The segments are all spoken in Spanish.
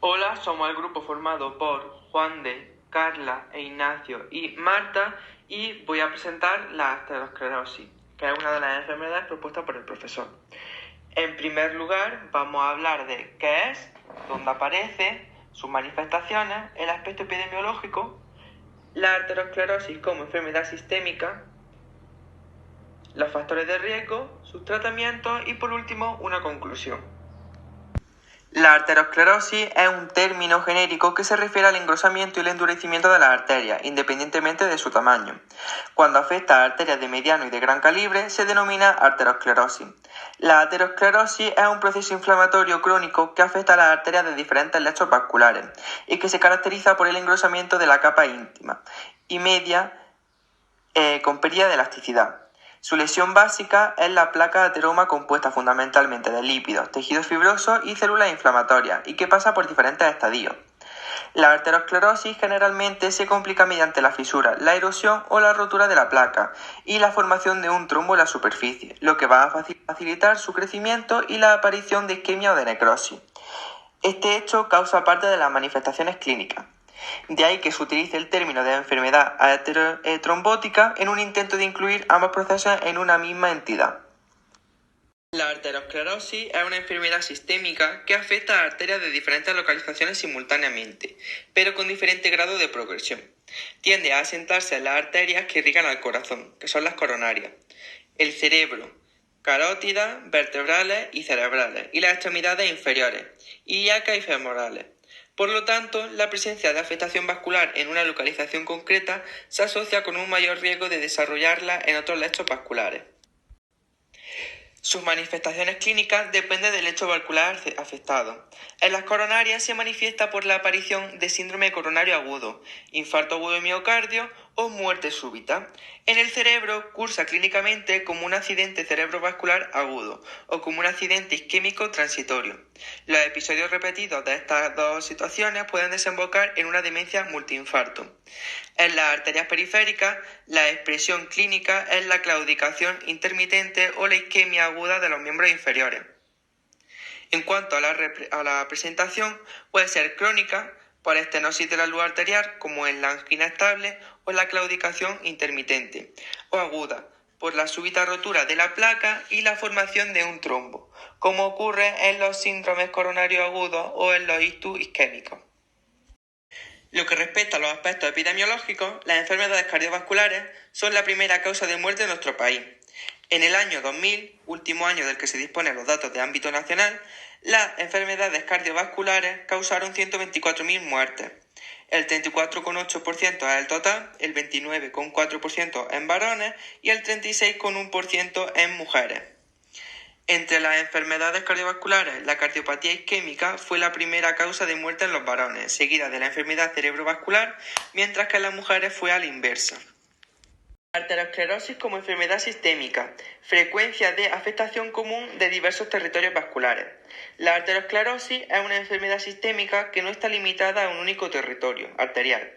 Hola, somos el grupo formado por Juan de, Carla e Ignacio y Marta y voy a presentar la arteriosclerosis, que es una de las enfermedades propuestas por el profesor. En primer lugar, vamos a hablar de qué es, dónde aparece, sus manifestaciones, el aspecto epidemiológico, la arteriosclerosis como enfermedad sistémica, los factores de riesgo, sus tratamientos y por último una conclusión. La arteriosclerosis es un término genérico que se refiere al engrosamiento y el endurecimiento de las arterias, independientemente de su tamaño. Cuando afecta a arterias de mediano y de gran calibre, se denomina arteriosclerosis. La aterosclerosis es un proceso inflamatorio crónico que afecta a las arterias de diferentes lechos vasculares y que se caracteriza por el engrosamiento de la capa íntima y media con pérdida de elasticidad. Su lesión básica es la placa de ateroma compuesta fundamentalmente de lípidos, tejidos fibrosos y células inflamatorias y que pasa por diferentes estadios. La arteriosclerosis generalmente se complica mediante la fisura, la erosión o la rotura de la placa y la formación de un trombo en la superficie, lo que va a facilitar su crecimiento y la aparición de isquemia o de necrosis. Este hecho causa parte de las manifestaciones clínicas. De ahí que se utilice el término de enfermedad trombótica en un intento de incluir ambos procesos en una misma entidad. La arteriosclerosis es una enfermedad sistémica que afecta a arterias de diferentes localizaciones simultáneamente, pero con diferente grado de progresión. Tiende a asentarse en las arterias que irrigan al corazón, que son las coronarias, el cerebro, carótidas, vertebrales y cerebrales, y las extremidades inferiores, ilíacas y femorales. Por lo tanto, la presencia de afectación vascular en una localización concreta se asocia con un mayor riesgo de desarrollarla en otros lechos vasculares. Sus manifestaciones clínicas dependen del lecho vascular afectado. En las coronarias se manifiesta por la aparición de síndrome coronario agudo, infarto agudo de miocardio o muerte súbita. En el cerebro cursa clínicamente como un accidente cerebrovascular agudo o como un accidente isquémico transitorio. Los episodios repetidos de estas dos situaciones pueden desembocar en una demencia multiinfarto. En las arterias periféricas, la expresión clínica es la claudicación intermitente o la isquemia aguda de los miembros inferiores. En cuanto a la presentación, puede ser crónica por estenosis de la luz arterial, como en la angina estable, o la claudicación intermitente, o aguda, por la súbita rotura de la placa y la formación de un trombo, como ocurre en los síndromes coronarios agudos o en los ictus isquémicos. Lo que respecta a los aspectos epidemiológicos, las enfermedades cardiovasculares son la primera causa de muerte en nuestro país. En el año 2000, último año del que se disponen los datos de ámbito nacional, las enfermedades cardiovasculares causaron 124.000 muertes. El 34,8% es el total, el 29,4% en varones y el 36,1% en mujeres. Entre las enfermedades cardiovasculares, la cardiopatía isquémica fue la primera causa de muerte en los varones, seguida de la enfermedad cerebrovascular, mientras que en las mujeres fue a la inversa. Arteriosclerosis como enfermedad sistémica, frecuencia de afectación común de diversos territorios vasculares. La arteriosclerosis es una enfermedad sistémica que no está limitada a un único territorio arterial,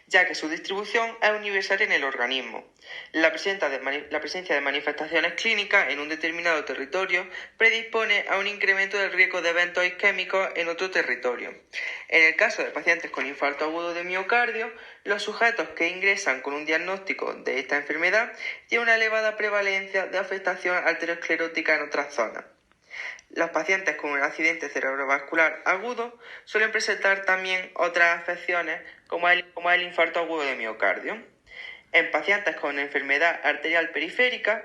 ya que su distribución es universal en el organismo. La presencia de manifestaciones clínicas en un determinado territorio predispone a un incremento del riesgo de eventos isquémicos en otro territorio. En el caso de pacientes con infarto agudo de miocardio, los sujetos que ingresan con un diagnóstico de esta enfermedad tienen una elevada prevalencia de afectación arteriosclerótica en otras zonas. Los pacientes con un accidente cerebrovascular agudo suelen presentar también otras afecciones como el infarto agudo de miocardio. En pacientes con enfermedad arterial periférica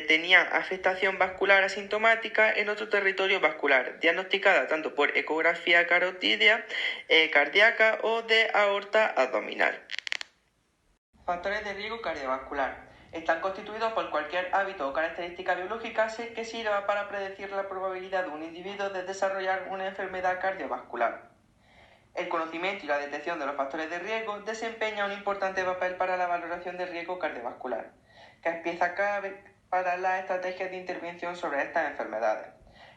tenían afectación vascular asintomática en otro territorio vascular, diagnosticada tanto por ecografía carotídea, cardíaca o de aorta abdominal. Factores de riesgo cardiovascular. Están constituidos por cualquier hábito o característica biológica que sirva para predecir la probabilidad de un individuo de desarrollar una enfermedad cardiovascular. El conocimiento y la detección de los factores de riesgo desempeña un importante papel para la valoración del riesgo cardiovascular, que es pieza clave para las estrategias de intervención sobre estas enfermedades.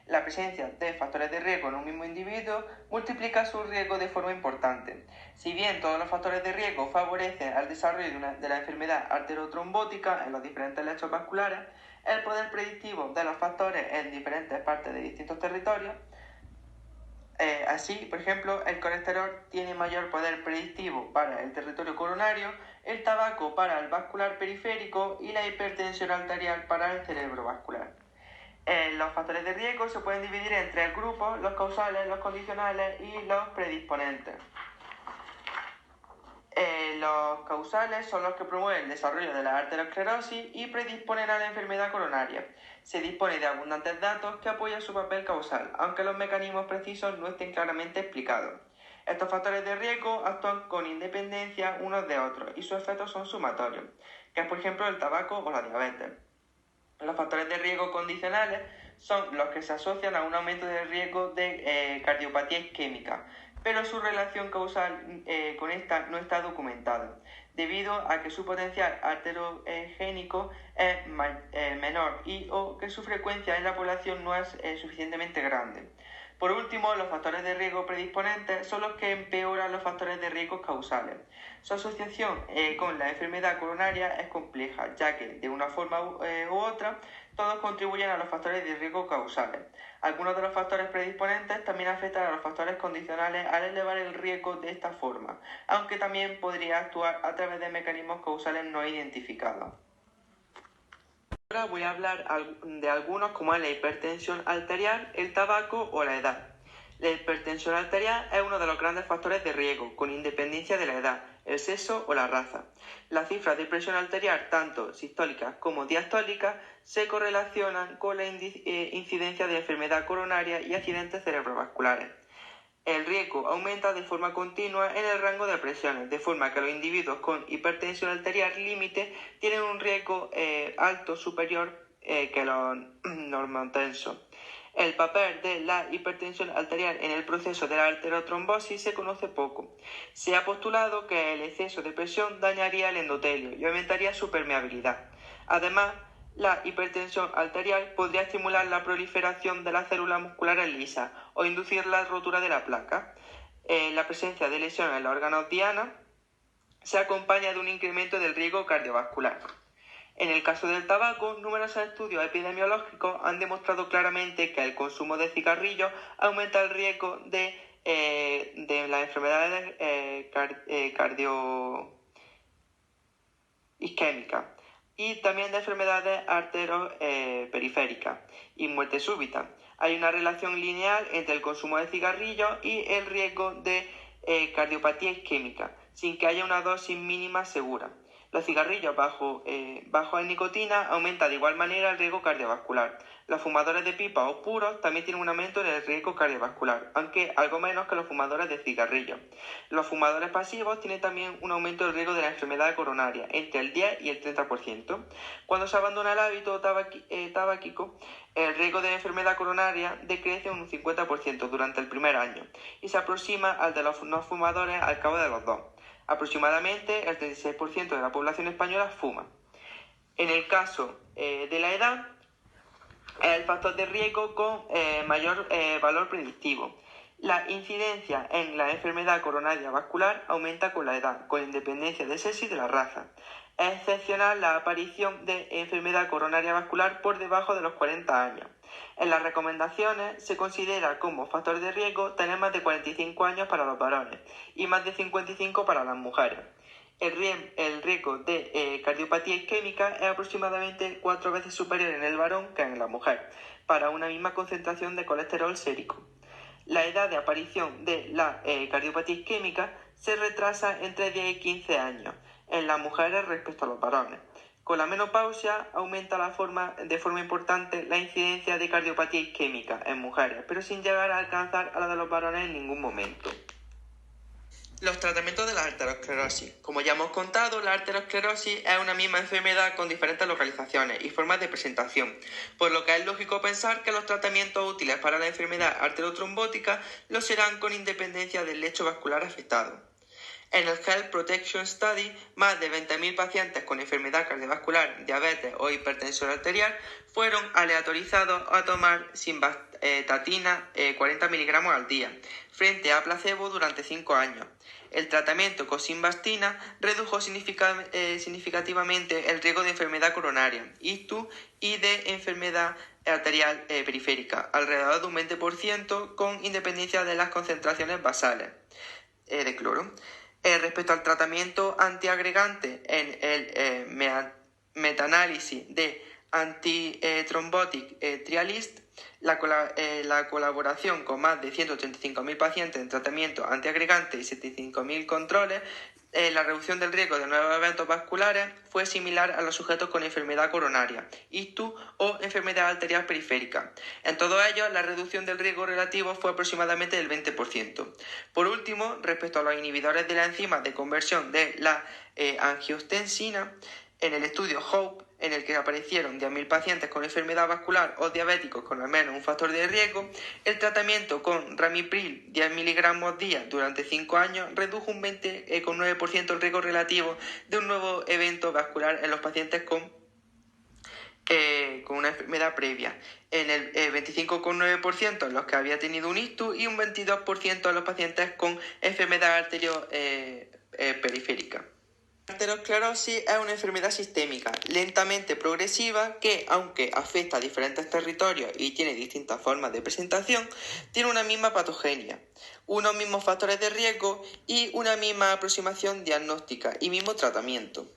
La presencia de factores de riesgo en un mismo individuo multiplica su riesgo de forma importante. Si bien todos los factores de riesgo favorecen al desarrollo de la enfermedad arteriotrombótica en los diferentes lechos vasculares, el poder predictivo de los factores en diferentes partes de distintos territorios Así, por ejemplo, el colesterol tiene mayor poder predictivo para el territorio coronario, el tabaco para el vascular periférico y la hipertensión arterial para el cerebro vascular. Los factores de riesgo se pueden dividir en tres grupos: los causales, los condicionales y los predisponentes. Los causales son los que promueven el desarrollo de la arteriosclerosis y predisponen a la enfermedad coronaria. Se dispone de abundantes datos que apoyan su papel causal, aunque los mecanismos precisos no estén claramente explicados. Estos factores de riesgo actúan con independencia unos de otros y sus efectos son sumatorios, que es por ejemplo el tabaco o la diabetes. Los factores de riesgo condicionales son los que se asocian a un aumento del riesgo de cardiopatía isquémica, pero su relación causal con esta no está documentada, debido a que su potencial arteriogénico es menor y o que su frecuencia en la población no es suficientemente grande. Por último, los factores de riesgo predisponentes son los que empeoran los factores de riesgo causales. Su asociación con la enfermedad coronaria es compleja, ya que de una forma u otra todos contribuyen a los factores de riesgo causales. Algunos de los factores predisponentes también afectan a los factores condicionales al elevar el riesgo de esta forma, aunque también podría actuar a través de mecanismos causales no identificados. Ahora voy a hablar de algunos como es la hipertensión arterial, el tabaco o la edad. La hipertensión arterial es uno de los grandes factores de riesgo, con independencia de la edad, el sexo o la raza. Las cifras de presión arterial, tanto sistólicas como diastólicas, se correlacionan con la incidencia de enfermedad coronaria y accidentes cerebrovasculares. El riesgo aumenta de forma continua en el rango de presiones, de forma que los individuos con hipertensión arterial límite tienen un riesgo alto superior que los normotensos. El papel de la hipertensión arterial en el proceso de la arteriotrombosis se conoce poco. Se ha postulado que el exceso de presión dañaría el endotelio y aumentaría su permeabilidad. Además, la hipertensión arterial podría estimular la proliferación de las células musculares lisas o inducir la rotura de la placa. La presencia de lesiones en los órganos diana se acompaña de un incremento del riesgo cardiovascular. En el caso del tabaco, numerosos estudios epidemiológicos han demostrado claramente que el consumo de cigarrillos aumenta el riesgo de las enfermedades cardioisquémicas y también de enfermedades arterioperiféricas y muerte súbita. Hay una relación lineal entre el consumo de cigarrillos y el riesgo de cardiopatía isquémica, sin que haya una dosis mínima segura. Los cigarrillos bajos en nicotina aumentan de igual manera el riesgo cardiovascular. Los fumadores de pipa o puros también tienen un aumento en el riesgo cardiovascular, aunque algo menos que los fumadores de cigarrillos. Los fumadores pasivos tienen también un aumento del riesgo de la enfermedad coronaria, entre el 10 y el 30%. Cuando se abandona el hábito tabáquico, el riesgo de enfermedad coronaria decrece un 50% durante el primer año y se aproxima al de los no fumadores al cabo de los 2. Aproximadamente el 36% de la población española fuma. En el caso de la edad, es el factor de riesgo con mayor valor predictivo. La incidencia en la enfermedad coronaria vascular aumenta con la edad, con independencia del sexo y de la raza. Es excepcional la aparición de enfermedad coronaria vascular por debajo de los 40 años. En las recomendaciones se considera como factor de riesgo tener más de 45 años para los varones y más de 55 para las mujeres. El riesgo de cardiopatía isquémica es aproximadamente 4 veces superior en el varón que en la mujer, para una misma concentración de colesterol sérico. La edad de aparición de la cardiopatía isquémica se retrasa entre 10 y 15 años en las mujeres respecto a los varones. Con la menopausia aumenta de forma importante la incidencia de cardiopatía isquémica en mujeres, pero sin llegar a alcanzar a la de los varones en ningún momento. Los tratamientos de la arteriosclerosis. Como ya hemos contado, la arteriosclerosis es una misma enfermedad con diferentes localizaciones y formas de presentación, por lo que es lógico pensar que los tratamientos útiles para la enfermedad arteriotrombótica lo serán con independencia del lecho vascular afectado. En el Health Protection Study, más de 20.000 pacientes con enfermedad cardiovascular, diabetes o hipertensión arterial fueron aleatorizados a tomar simvastatina 40 miligramos al día, frente a placebo durante 5 años. El tratamiento con simvastatina redujo significativamente el riesgo de enfermedad coronaria, ictus y de enfermedad arterial periférica, alrededor de un 20% con independencia de las concentraciones basales de cloro. Respecto al tratamiento antiagregante en el metaanálisis de Anti-Thrombotic Trialist, la colaboración con más de 135.000 pacientes en tratamiento antiagregante y 75.000 controles, la reducción del riesgo de nuevos eventos vasculares fue similar a los sujetos con enfermedad coronaria, ictus o enfermedad arterial periférica. En todos ellos, la reducción del riesgo relativo fue aproximadamente del 20%. Por último, respecto a los inhibidores de la enzima de conversión de la angiotensina, en el estudio HOPE, en el que aparecieron 10.000 pacientes con enfermedad vascular o diabéticos con al menos un factor de riesgo, el tratamiento con ramipril 10 miligramos día durante 5 años redujo un 20,9% el riesgo relativo de un nuevo evento vascular en los pacientes con una enfermedad previa, en el 25,9% en los que había tenido un ictus y un 22% en los pacientes con enfermedad arterioperiférica. La arteriosclerosis es una enfermedad sistémica, lentamente progresiva, que, aunque afecta a diferentes territorios y tiene distintas formas de presentación, tiene una misma patogenia, unos mismos factores de riesgo y una misma aproximación diagnóstica y mismo tratamiento.